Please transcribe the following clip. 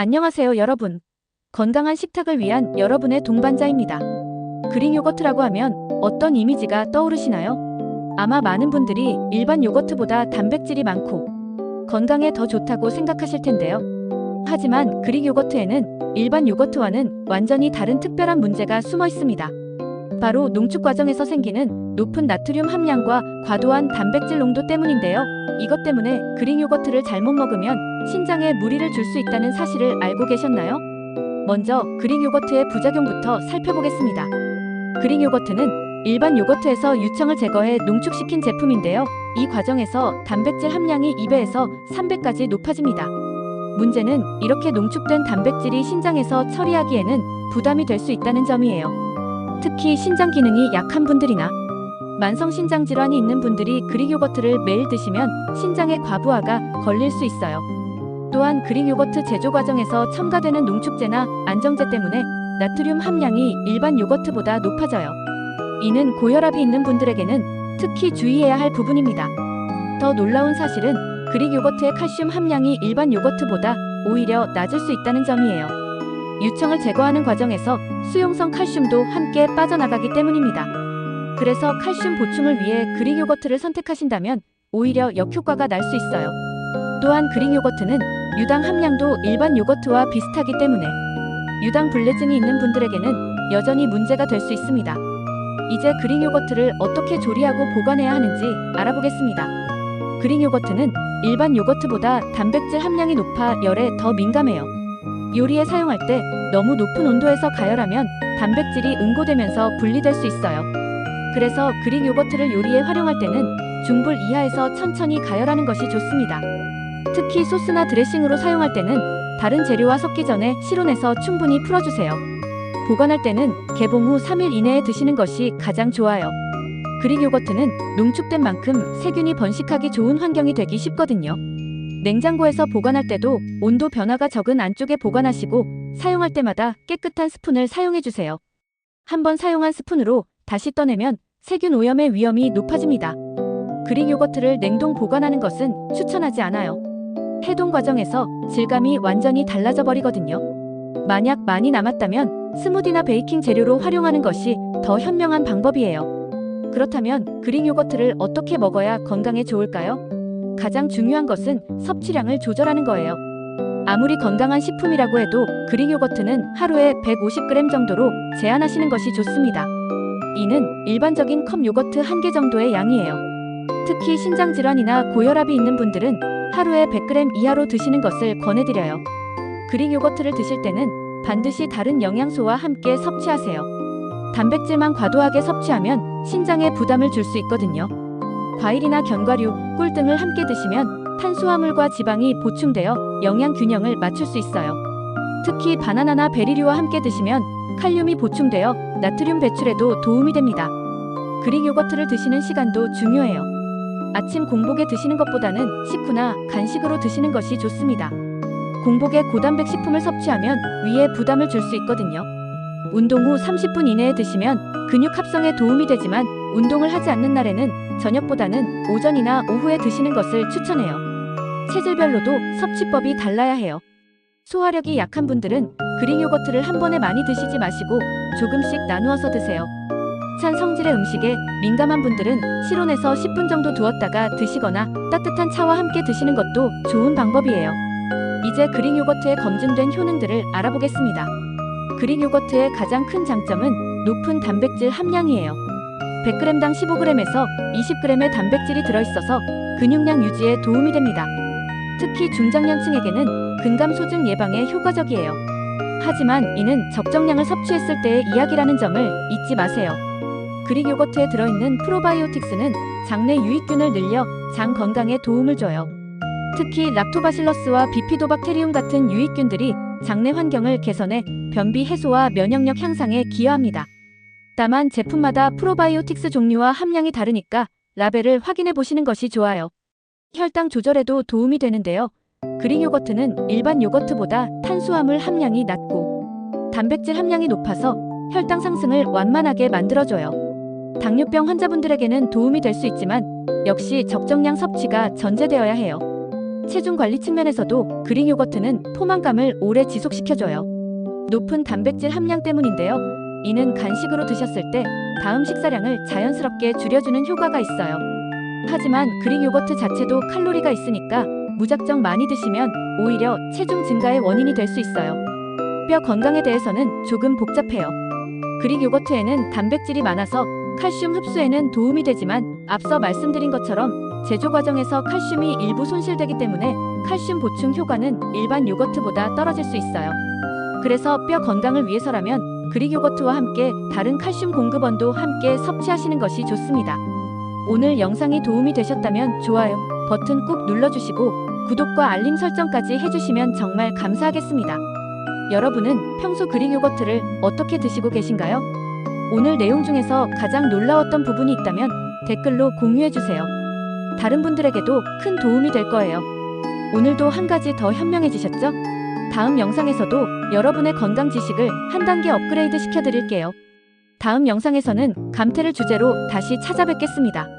안녕하세요 여러분. 건강한 식탁을 위한 여러분의 동반자입니다. 그릭 요거트라고 하면 어떤 이미지가 떠오르시나요? 아마 많은 분들이 일반 요거트보다 단백질이 많고 건강에 더 좋다고 생각하실 텐데요. 하지만 그릭 요거트에는 일반 요거트와는 완전히 다른 특별한 문제가 숨어 있습니다. 바로 농축 과정에서 생기는 높은 나트륨 함량과 과도한 단백질 농도 때문인데요. 이것 때문에 그릭 요거트를 잘못 먹으면 신장에 무리를 줄 수 있다는 사실을 알고 계셨나요? 먼저 그릭 요거트의 부작용부터 살펴보겠습니다. 그릭 요거트는 일반 요거트에서 유청을 제거해 농축시킨 제품인데요. 이 과정에서 단백질 함량이 2배에서 3배까지 높아집니다. 문제는 이렇게 농축된 단백질이 신장에서 처리하기에는 부담이 될 수 있다는 점이에요. 특히 신장 기능이 약한 분들이나 만성 신장 질환이 있는 분들이 그릭 요거트를 매일 드시면 신장의 과부하가 걸릴 수 있어요. 또한 그릭 요거트 제조 과정에서 첨가되는 농축제나 안정제 때문에 나트륨 함량이 일반 요거트보다 높아져요. 이는 고혈압이 있는 분들에게는 특히 주의해야 할 부분입니다. 더 놀라운 사실은 그릭 요거트의 칼슘 함량이 일반 요거트보다 오히려 낮을 수 있다는 점이에요. 유청을 제거하는 과정에서 수용성 칼슘도 함께 빠져나가기 때문입니다. 그래서 칼슘 보충을 위해 그릭 요거트를 선택하신다면 오히려 역효과가 날 수 있어요. 또한 그릭 요거트는 유당 함량도 일반 요거트와 비슷하기 때문에 유당 불내증이 있는 분들에게는 여전히 문제가 될 수 있습니다. 이제 그릭 요거트를 어떻게 조리하고 보관해야 하는지 알아보겠습니다. 그릭 요거트는 일반 요거트보다 단백질 함량이 높아 열에 더 민감해요. 요리에 사용할 때 너무 높은 온도에서 가열하면 단백질이 응고되면서 분리될 수 있어요. 그래서 그릭 요거트를 요리에 활용할 때는 중불 이하에서 천천히 가열하는 것이 좋습니다. 특히 소스나 드레싱으로 사용할 때는 다른 재료와 섞기 전에 실온에서 충분히 풀어주세요. 보관할 때는 개봉 후 3일 이내에 드시는 것이 가장 좋아요. 그릭 요거트는 농축된 만큼 세균이 번식하기 좋은 환경이 되기 쉽거든요. 냉장고에서 보관할 때도 온도 변화가 적은 안쪽에 보관하시고 사용할 때마다 깨끗한 스푼을 사용해주세요. 한번 사용한 스푼으로 다시 떠내면 세균 오염의 위험이 높아집니다. 그릭 요거트를 냉동 보관하는 것은 추천하지 않아요. 해동 과정에서 질감이 완전히 달라져 버리거든요. 만약 많이 남았다면 스무디나 베이킹 재료로 활용하는 것이 더 현명한 방법이에요. 그렇다면 그릭 요거트를 어떻게 먹어야 건강에 좋을까요? 가장 중요한 것은 섭취량을 조절하는 거예요. 아무리 건강한 식품이라고 해도 그릭 요거트는 하루에 150g 정도로 제한하시는 것이 좋습니다. 이는 일반적인 컵 요거트 1개 정도의 양이에요. 특히 신장 질환이나 고혈압이 있는 분들은 하루에 100g 이하로 드시는 것을 권해드려요. 그릭 요거트를 드실 때는 반드시 다른 영양소와 함께 섭취하세요. 단백질만 과도하게 섭취하면 신장에 부담을 줄 수 있거든요. 과일이나 견과류, 꿀 등을 함께 드시면 탄수화물과 지방이 보충되어 영양 균형을 맞출 수 있어요. 특히 바나나나 베리류와 함께 드시면 칼륨이 보충되어 나트륨 배출에도 도움이 됩니다. 그릭 요거트를 드시는 시간도 중요해요. 아침 공복에 드시는 것보다는 식후나 간식으로 드시는 것이 좋습니다. 공복에 고단백 식품을 섭취하면 위에 부담을 줄 수 있거든요. 운동 후 30분 이내에 드시면 근육 합성에 도움이 되지만 운동을 하지 않는 날에는 저녁보다는 오전이나 오후에 드시는 것을 추천해요. 체질별로도 섭취법이 달라야 해요. 소화력이 약한 분들은 그릭 요거트를 한 번에 많이 드시지 마시고 조금씩 나누어서 드세요. 찬 성질의 음식에 민감한 분들은 실온에서 10분 정도 두었다가 드시거나 따뜻한 차와 함께 드시는 것도 좋은 방법이에요. 이제 그릭 요거트의 검증된 효능들을 알아보겠습니다. 그릭 요거트의 가장 큰 장점은 높은 단백질 함량이에요. 100g당 15g에서 20g의 단백질이 들어있어서 근육량 유지에 도움이 됩니다. 특히 중장년층에게는 근감소증 예방에 효과적이에요. 하지만 이는 적정량을 섭취했을 때의 이야기라는 점을 잊지 마세요. 그릭 요거트에 들어있는 프로바이오틱스는 장내 유익균을 늘려 장 건강에 도움을 줘요. 특히 락토바실러스와 비피도박테리움 같은 유익균들이 장내 환경을 개선해 변비 해소와 면역력 향상에 기여합니다. 다만 제품마다 프로바이오틱스 종류와 함량이 다르니까 라벨을 확인해 보시는 것이 좋아요. 혈당 조절에도 도움이 되는데요. 그릭 요거트는 일반 요거트보다 탄수화물 함량이 낮고 단백질 함량이 높아서 혈당 상승을 완만하게 만들어줘요. 당뇨병 환자분들에게는 도움이 될 수 있지만 역시 적정량 섭취가 전제되어야 해요. 체중 관리 측면에서도 그릭 요거트는 포만감을 오래 지속시켜줘요. 높은 단백질 함량 때문인데요. 이는 간식으로 드셨을 때 다음 식사량을 자연스럽게 줄여주는 효과가 있어요. 하지만 그릭 요거트 자체도 칼로리가 있으니까 무작정 많이 드시면 오히려 체중 증가의 원인이 될 수 있어요. 뼈 건강에 대해서는 조금 복잡해요. 그릭 요거트에는 단백질이 많아서 칼슘 흡수에는 도움이 되지만 앞서 말씀드린 것처럼 제조 과정에서 칼슘이 일부 손실되기 때문에 칼슘 보충 효과는 일반 요거트보다 떨어질 수 있어요. 그래서 뼈 건강을 위해서라면 그릭 요거트와 함께 다른 칼슘 공급원도 함께 섭취하시는 것이 좋습니다. 오늘 영상이 도움이 되셨다면 좋아요 버튼 꾹 눌러주시고 구독과 알림 설정까지 해주시면 정말 감사하겠습니다. 여러분은 평소 그릭 요거트를 어떻게 드시고 계신가요? 오늘 내용 중에서 가장 놀라웠던 부분이 있다면 댓글로 공유해주세요. 다른 분들에게도 큰 도움이 될 거예요. 오늘도 한 가지 더 현명해지셨죠? 다음 영상에서도 여러분의 건강 지식을 한 단계 업그레이드 시켜드릴게요. 다음 영상에서는 감태를 주제로 다시 찾아뵙겠습니다.